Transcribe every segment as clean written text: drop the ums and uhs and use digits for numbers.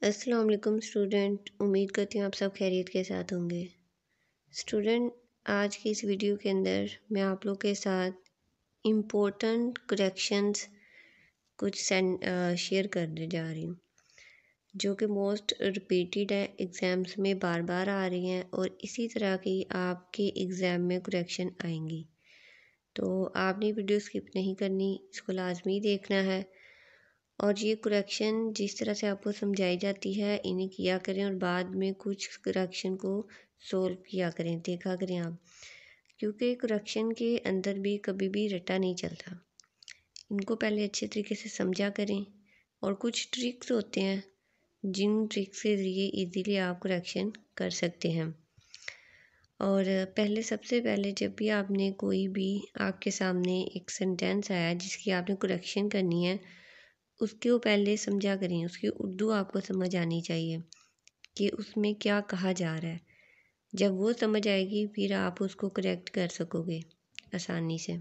अस्सलाम वालेकुम स्टूडेंट। उम्मीद करती हूँ आप सब खैरियत के साथ होंगे। स्टूडेंट, आज की इस वीडियो के अंदर मैं आप लोग के साथ इम्पोर्टेंट करेक्शंस कुछ शेयर करने जा रही हूँ, जो कि मोस्ट रिपीटेड है, एग्ज़ाम्स में बार बार आ रही हैं और इसी तरह की आपके एग्ज़ाम में करेक्शन आएंगी। तो आपने वीडियो स्किप नहीं करनी, इसको लाजमी देखना है और ये करेक्शन जिस तरह से आपको समझाई जाती है इन्हें किया करें और बाद में कुछ करेक्शन को सोल्व किया करें, देखा करें आप, क्योंकि करेक्शन के अंदर भी कभी भी रट्टा नहीं चलता। इनको पहले अच्छे तरीके से समझा करें और कुछ ट्रिक्स होते हैं जिन ट्रिक्स के ज़रिए इजीली आप करेक्शन कर सकते हैं। और सबसे पहले जब भी आपने कोई भी आपके सामने एक सेंटेंस आया जिसकी आपने करेक्शन करनी है, उसको पहले समझा करें, उसकी उर्दू आपको समझ आनी चाहिए कि उसमें क्या कहा जा रहा है। जब वो समझ आएगी फिर आप उसको करेक्ट कर सकोगे आसानी से।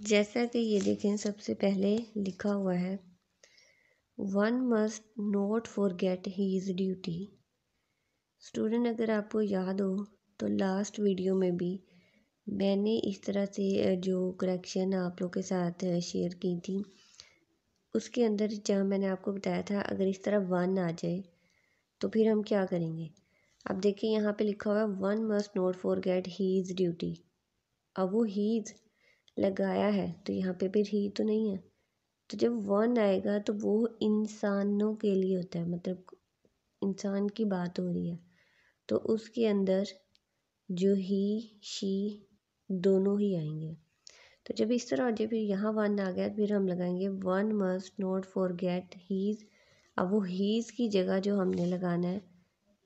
जैसा कि ये देखें, सबसे पहले लिखा हुआ है, one must not forget his duty. Student, अगर आपको याद हो तो लास्ट वीडियो में भी मैंने इस तरह से जो करेक्शन आप लोग के साथ शेयर की थी, उसके अंदर जहाँ मैंने आपको बताया था अगर इस तरह वन आ जाए तो फिर हम क्या करेंगे। अब देखिए यहाँ पे लिखा हुआ है one must not forget his duty. अब वो हीज लगाया है तो यहाँ पे फिर ही तो नहीं है, तो जब वन आएगा तो वो इंसानों के लिए होता है, मतलब इंसान की बात हो रही है, तो उसके अंदर जो ही शी दोनों ही आएंगे। तो जब इस तरह हो जाए फिर यहाँ वन आ गया, फिर हम लगाएंगे one must not forget his. अब वो हीज़ की जगह जो हमने लगाना है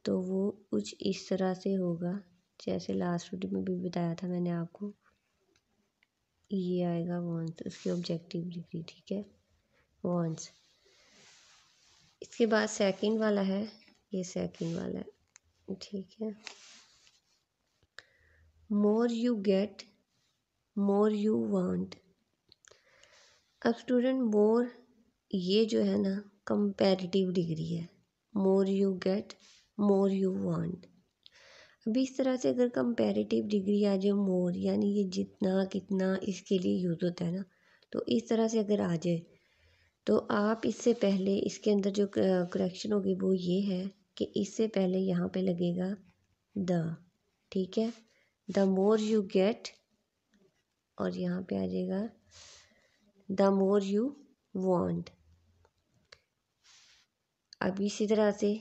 तो वो कुछ इस तरह से होगा जैसे लास्ट वीडियो में भी बताया था मैंने आपको। ये आएगा वॉन्स, उसकी ऑब्जेक्टिव डिग्री, ठीक है, वॉन्स। इसके बाद सेकंड वाला है, ये सेकंड वाला है, ठीक है, more you get more you want. अब स्टूडेंट, मोर ये जो है ना कंपैरेटिव डिग्री है, more you get more you want. अभी इस तरह से अगर कंपैरेटिव डिग्री आ जाए मोर, यानी ये जितना कितना इसके लिए यूज़ होता है ना, तो इस तरह से अगर आ जाए तो आप इससे पहले इसके अंदर जो करेक्शन होगी वो ये है कि इससे पहले यहाँ पे लगेगा द, ठीक है, द मोर यू गेट, और यहाँ पे आ जाएगा द मोर यू वांट। अब इसी तरह से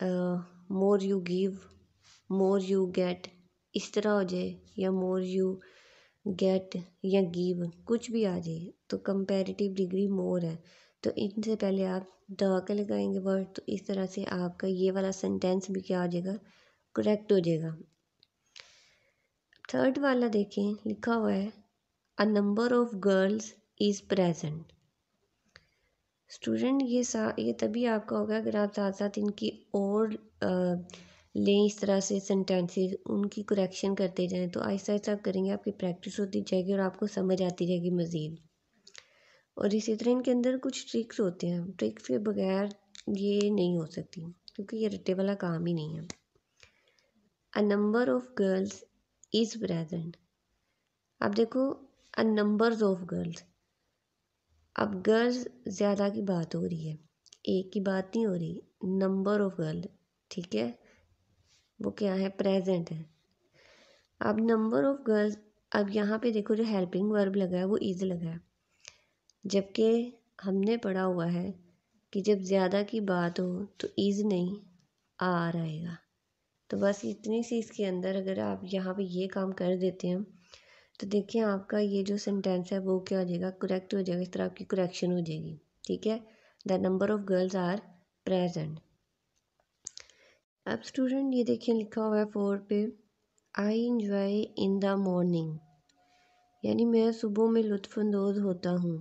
more you give more you get इस तरह हो जाए, या मोर यू गेट या गिव कुछ भी आ जाए, तो कंपैरेटिव डिग्री मोर है, तो इनसे पहले आप द के लगाएंगे वर्ड, तो इस तरह से आपका ये वाला सेंटेंस भी क्या हो जाएगा, करेक्ट हो जाएगा। थर्ड वाला देखें, लिखा हुआ है a number of girls is present. Student, ये तभी आपका होगा अगर आप साथ साथ इनकी और लें इस तरह से सेंटेंसेस, उनकी करेक्शन करते जाएं, तो आहिस्ता आहिस्ता आप करेंगे, आपकी प्रैक्टिस होती जाएगी और आपको समझ आती जाएगी मज़ीद। और इसी तरह इनके अंदर कुछ ट्रिक्स होते हैं, ट्रिक्स के बगैर ये नहीं हो सकती क्योंकि ये रट्टे वाला काम ही नहीं है। A number of girls is present. अब देखो, अ नंबर्स ऑफ गर्ल्स, अब गर्ल्स ज़्यादा की बात हो रही है, एक की बात नहीं हो रही, नंबर ऑफ गर्ल, ठीक है, वो क्या है, प्रेजेंट है। अब नंबर ऑफ गर्ल्स, अब यहाँ पे देखो जो हेल्पिंग वर्ब लगा है वो इज़ लगा है, जबकि हमने पढ़ा हुआ है कि जब ज़्यादा की बात हो तो इज़ नहीं आर आएगा। तो बस इतनी सी इसके अंदर अगर आप यहाँ पे ये काम कर देते हैं तो देखिए आपका ये जो सेंटेंस है वो क्या हो जाएगा, करेक्ट हो जाएगा, इस तरह आपकी करेक्शन हो जाएगी, ठीक है, the number of girls are present. अब स्टूडेंट, ये देखिए लिखा हुआ है 4 पे, I enjoy in the morning, यानी मैं सुबह में लुत्फ़अंदोज़ होता हूँ।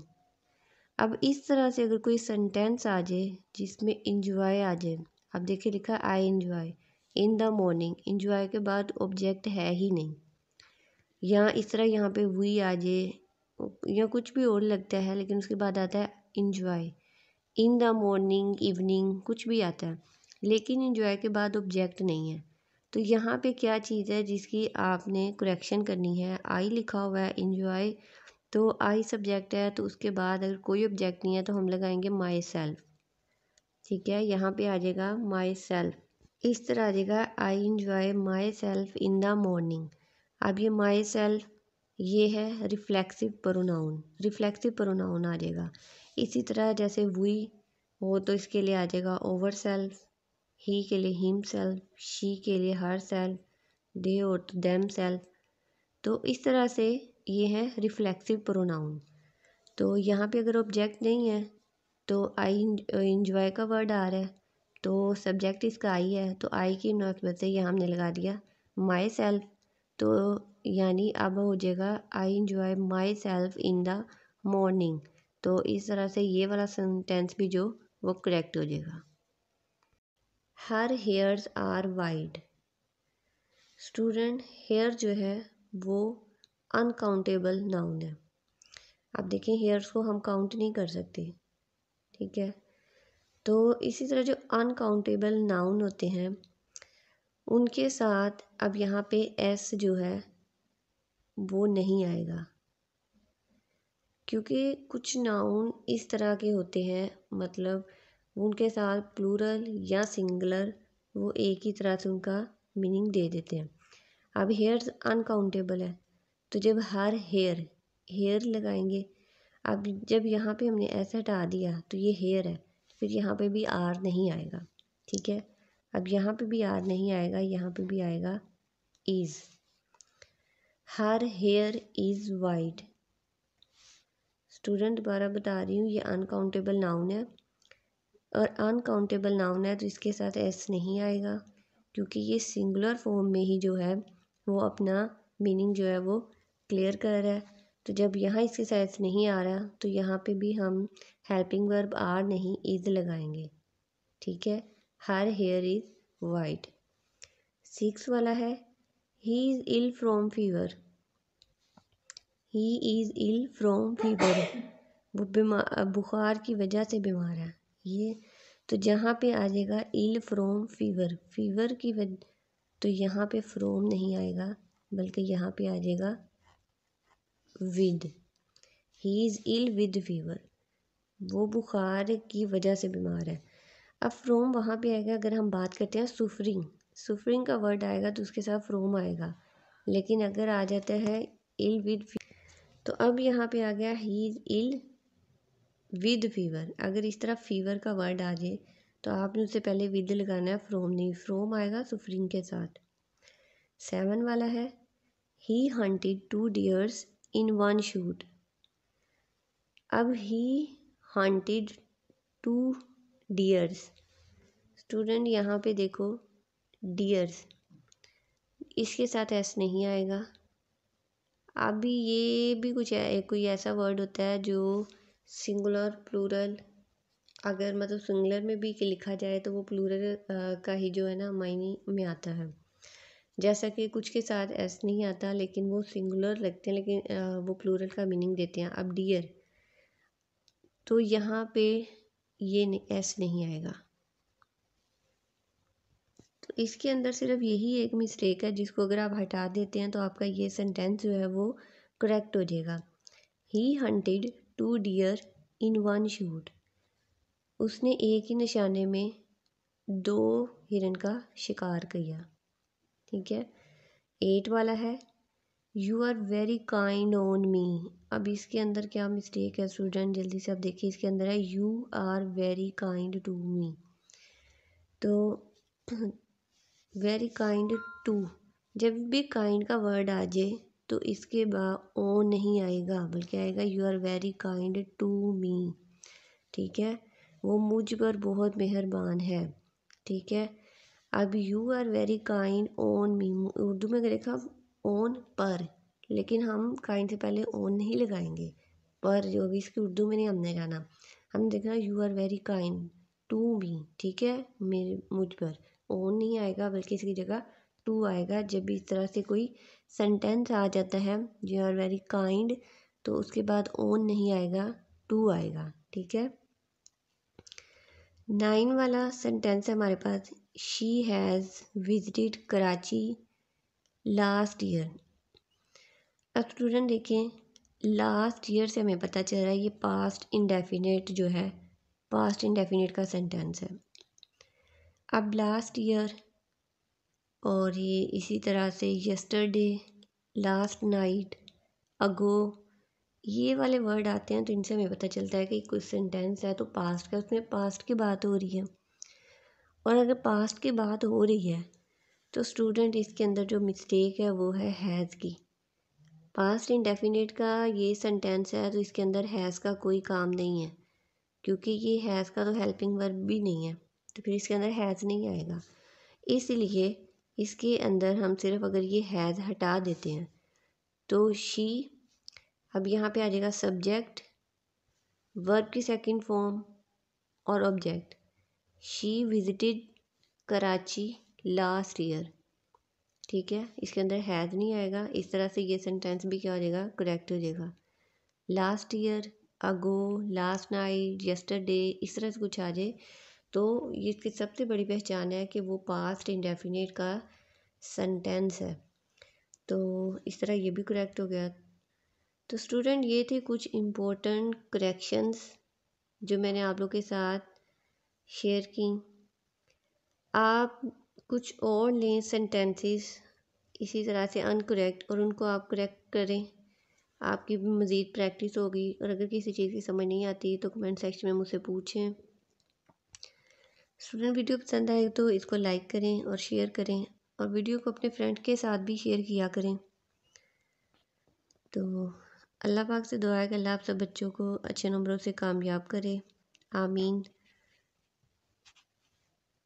अब इस तरह से अगर कोई सेंटेंस आ जाए जिसमें इंजॉय आ जाए, अब देखिए लिखा आई enjoy in the morning, enjoy के बाद ऑब्जेक्ट है ही नहीं, यहाँ इस तरह यहाँ पे वी आ जाए या कुछ भी और लगता है, लेकिन उसके बाद आता है enjoy, in the morning, evening, कुछ भी आता है, लेकिन इन्जॉय के बाद ऑब्जेक्ट नहीं है। तो यहाँ पे क्या चीज़ है जिसकी आपने करेक्शन करनी है? आई लिखा हुआ है इन्जॉय, तो आई सब्जेक्ट है, तो उसके बाद अगर कोई ऑब्जेक्ट नहीं है तो हम लगाएंगे माई सेल्फ। ठीक है, यहाँ पे आ जाएगा माई सेल्फ, इस तरह आ जाएगा I enjoy my self in the morning. अब ये माई सेल्फ ये है रिफ्लेक्सिव प्रोनाउन, रिफ्लेक्सिव प्रोनाउन आ जाएगा। इसी तरह जैसे वी हो तो इसके लिए आ जाएगा ओवर सेल्फ, ही के लिए हिम सेल्फ, शी के लिए हर सेल्फ, दे और तो देम सेल्फ। तो इस तरह से ये है रिफ्लेक्सिव प्रोनाउन। तो यहाँ पे अगर ऑब्जेक्ट नहीं है तो आई इंजॉय का वर्ड आ रहा है, तो सब्जेक्ट इसका आई है, तो आई की मुनासिबत से यहाँ हमने लगा दिया माई सेल्फ। तो यानी अब हो जाएगा I enjoy my self in the morning. तो इस तरह से ये वाला सेंटेंस भी जो वो करेक्ट हो जाएगा। Her hairs are wide. Student hair जो है वो अनकाउंटेबल नाउन है। अब देखें हेयर्स को हम काउंट नहीं कर सकते, ठीक है। तो इसी तरह जो अनकाउंटेबल नाउन होते हैं उनके साथ अब यहाँ पे एस जो है वो नहीं आएगा, क्योंकि कुछ नाउन इस तरह के होते हैं, मतलब उनके साथ प्लूरल या सिंगुलर वो एक ही तरह से उनका मीनिंग दे देते हैं। अब हेयर्स अनकाउंटेबल है, तो जब हर हेयर हेयर लगाएंगे, अब जब यहाँ पे हमने एस हटा दिया तो ये हेयर है, फिर यहाँ पे भी आर नहीं आएगा, ठीक है। अब यहाँ पे भी आर नहीं आएगा, यहाँ पे भी आएगा is. Her here is white. Student दोबारा बता रही हूँ, ये अनकाउंटेबल नाउन है, और अनकाउंटेबल नाउन है तो इसके साथ एस नहीं आएगा, क्योंकि ये सिंगुलर फॉर्म में ही जो है वो अपना मीनिंग जो है वो क्लियर कर रहा है। तो जब यहाँ इसके साथ एस नहीं आ रहा तो यहाँ पे भी हम हेल्पिंग वर्ब आर नहीं इज़ लगाएंगे, ठीक है। Her here is white. 6 वाला है he is ill from fever. He is ill from fever, वो बीमार बुखार की वजह से बीमार है ये। तो जहाँ पे आ जाएगा इल फ्रॉम फीवर, फीवर की वजह, तो यहाँ पे फ्रॉम नहीं आएगा बल्कि यहाँ पे आ जाएगा with. He is ill with fever, वो बुखार की वजह से बीमार है। अब फ्रोम वहाँ पे आएगा अगर हम बात करते हैं सुफरिंग, सुफरिंग का वर्ड आएगा तो उसके साथ फ्रोम आएगा, लेकिन अगर आ जाता है इल विद, तो अब यहाँ पे आ गया he is ill with fever. अगर इस तरह फीवर का वर्ड आ जाए तो आपने उससे पहले विद लगाना है, फ्रोम नहीं, फ्रोम आएगा सुफरिंग के साथ। 7 वाला है ही हंटेड 2 डियर्स इन 1 शूट। अब ही हंटेड 2 डियर्स। स्टूडेंट यहाँ पे देखो डियर्स, इसके साथ एस नहीं आएगा। अभी ये भी कुछ है, कोई ऐसा वर्ड होता है जो सिंगुलर प्लूरल, अगर मतलब सिंगुलर में भी लिखा जाए तो वो प्लूरल का ही जो है ना मायने में आता है। जैसा कि कुछ के साथ एस नहीं आता लेकिन वो सिंगुलर लगते हैं, लेकिन वो प्लूरल का मीनिंग देते हैं। अब डियर, तो यहाँ पे ये एस नहीं आएगा, तो इसके अंदर सिर्फ यही एक मिस्टेक है जिसको अगर आप हटा देते हैं तो आपका ये सेंटेंस जो है वो करेक्ट हो जाएगा। ही हंटेड 2 डियर इन 1 शूट। उसने एक ही निशाने में 2 हिरन का शिकार किया, ठीक है। 8 वाला है you are very kind on me. अब इसके अंदर क्या मिस्टेक है स्टूडेंट, जल्दी से आप देखिए, इसके अंदर है you are very kind to me. तो वेरी काइंड टू, जब भी काइंड का वर्ड आ जाए तो इसके बाद ओ नहीं आएगा बल्कि आएगा you are very kind to me, ठीक है। वो मुझ पर बहुत मेहरबान है, ठीक है। अब you are very kind on me, Urdu में देखा ऑन पर, लेकिन हम काइंड से पहले ऑन नहीं लगाएंगे, पर जो भी इसकी उर्दू में नहीं हमने जाना, हमने देखना you are very kind to me, ठीक है, मेरे मुझ पर ओन नहीं आएगा बल्कि इसकी जगह टू आएगा। जब भी इस तरह से कोई सेंटेंस आ जाता है यू आर वेरी काइंड, तो उसके बाद ओन नहीं आएगा, टू आएगा, ठीक है। 9 वाला सेंटेंस है हमारे पास, she has visited Karachi last year. अब स्टूडेंट देखें, लास्ट ईयर से हमें पता चल रहा है ये पास्ट इंडेफिनिट जो है, पास्ट इंडेफिनिट का सेंटेंस है। अब लास्ट ईयर और ये इसी तरह से यस्टरडे, लास्ट नाइट, अगो, ये वाले वर्ड आते हैं तो इनसे हमें पता चलता है कि कुछ सेंटेंस है तो पास्ट का, उसमें पास्ट की बात हो रही है। और अगर पास्ट की बात हो रही है तो स्टूडेंट इसके अंदर जो मिस्टेक है वो है हैज़ की। पास्ट इंडेफिनिट का ये सेंटेंस है तो इसके अंदर हैज़ का कोई काम नहीं है, क्योंकि ये हैज़ का तो हेल्पिंग वर्ब भी नहीं है, तो फिर इसके अंदर हैज़ नहीं आएगा। इसलिए इसके अंदर हम सिर्फ अगर ये हैज़ हटा देते हैं तो शी, अब यहाँ पे आ जाएगा सब्जेक्ट, वर्ब की सेकंड फॉर्म और object. She visited Karachi last year, ठीक है, इसके अंदर हैज़ नहीं आएगा। इस तरह से ये सेंटेंस भी क्या हो जाएगा, करेक्ट हो जाएगा। लास्ट ईयर, अगो, लास्ट नाइट, यस्टरडे, इस तरह से कुछ आ जाए तो ये इसकी सबसे बड़ी पहचान है कि वो पास्ट इंडेफिनिट का सेंटेंस है। तो इस तरह ये भी करेक्ट हो गया। तो स्टूडेंट ये थे कुछ इम्पोर्टेंट करेक्शंस जो मैंने आप लोग के साथ शेयर की। आप कुछ और लें सेंटेंसेस इसी तरह से अनकरेक्ट और उनको आप करेक्ट करें, आपकी भी मज़ीद प्रैक्टिस होगी। और अगर किसी चीज़ की समझ नहीं आती तो कमेंट सेक्शन में मुझसे पूछें। स्टूडेंट वीडियो पसंद आए तो इसको लाइक करें और शेयर करें, और वीडियो को अपने फ्रेंड के साथ भी शेयर किया करें। तो अल्लाह पाक से दुआ है कि अल्लाह आप सब बच्चों को अच्छे नंबरों से कामयाब करे, आमीन।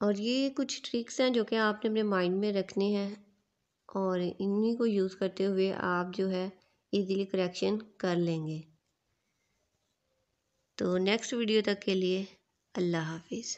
और ये कुछ ट्रिक्स हैं जो कि आपने अपने माइंड में रखने हैं और इन्हीं को यूज़ करते हुए आप जो है इजीली करेक्शन कर लेंगे। तो नेक्स्ट वीडियो तक के लिए अल्लाह हाफिज़।